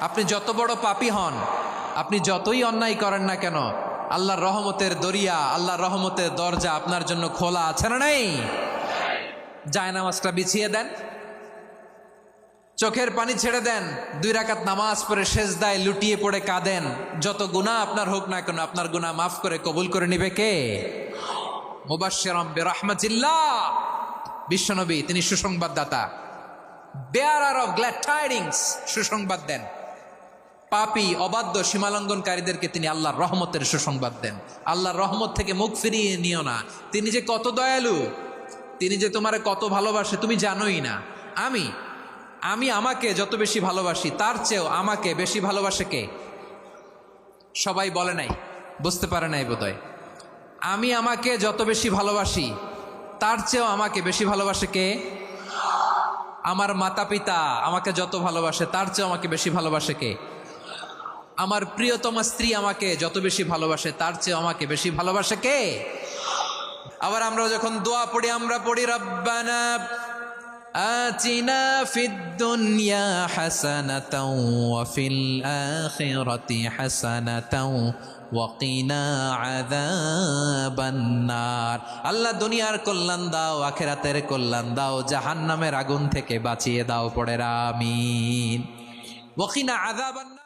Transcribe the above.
আপনি যত বড় পাপী হন, আপনি যতই অন্যায় করেন না কেন, আল্লাহর রহমতের দরিয়া, আল্লাহর রহমতের দরজা আপনার জন্য খোলা আছে না নেই? জায়নামাজটা বিছিয়ে দেন, চোখের পানি ছেড়ে দেন, 2 রাকাত নামাজ পড়ে সেজদায় লুটিয়ে পড়ে কাঁদেন। যত গুনাহ আপনার হোক না কেন, আপনার গুনাহ মাফ করে কবুল করে নিবে কে? মুবাশশিরাম বিরহমাতিল্লাহ, বিশ্বনবী তিনি সুসংবাদদাতা, বেয়ারার অফ গ্ল্যাড টাইডিংস, সুসংবাদ দেন। পাপী অবাধ্য সীমালঙ্ঘনকারীদেরকে তিনি আল্লাহর রহমতের সুসংবাদ দেন। আল্লাহর রহমত থেকে মুখ ফিরিয়ে নিও না। তিনি যে কত দয়ালু, তিনি যে তোমারে কত ভালোবাসে তুমি জানোই না। আমি আমাকে যত বেশি ভালোবাসি তার চেয়েও আমাকে বেশি ভালোবাসে কে? সবাই বলে নাই, বুঝতে পারে নাই বোধহয়। আমি আমাকে যত বেশি ভালোবাসি তার চেয়েও আমাকে বেশি ভালোবাসে কে? আমার মাতা পিতা আমাকে যত ভালোবাসে তার চেয়েও আমাকে বেশি ভালোবাসে কে? আমার প্রিয়তমা স্ত্রী আমাকে যত বেশি ভালোবাসে তার চেয়েও আমাকে বেশি ভালোবাসে কে? আবার আমরা যখন দোয়া পড়ি, আমরা পড়ি রব্বানা আতিনা ফিদ দুনিয়া হাসানাতাও ওয়া ফিল আখিরাতি হাসানাতাও ওয়া কিনা আযাবান নার। আল্লাহ দুনিয়ার কল্যাণ দাও, আখিরাতের কল্যাণ দাও, জাহান্নামের আগুন থেকে বাঁচিয়ে দাও। পড়ে আমিন। ওয়া কিনা আযাবান নার।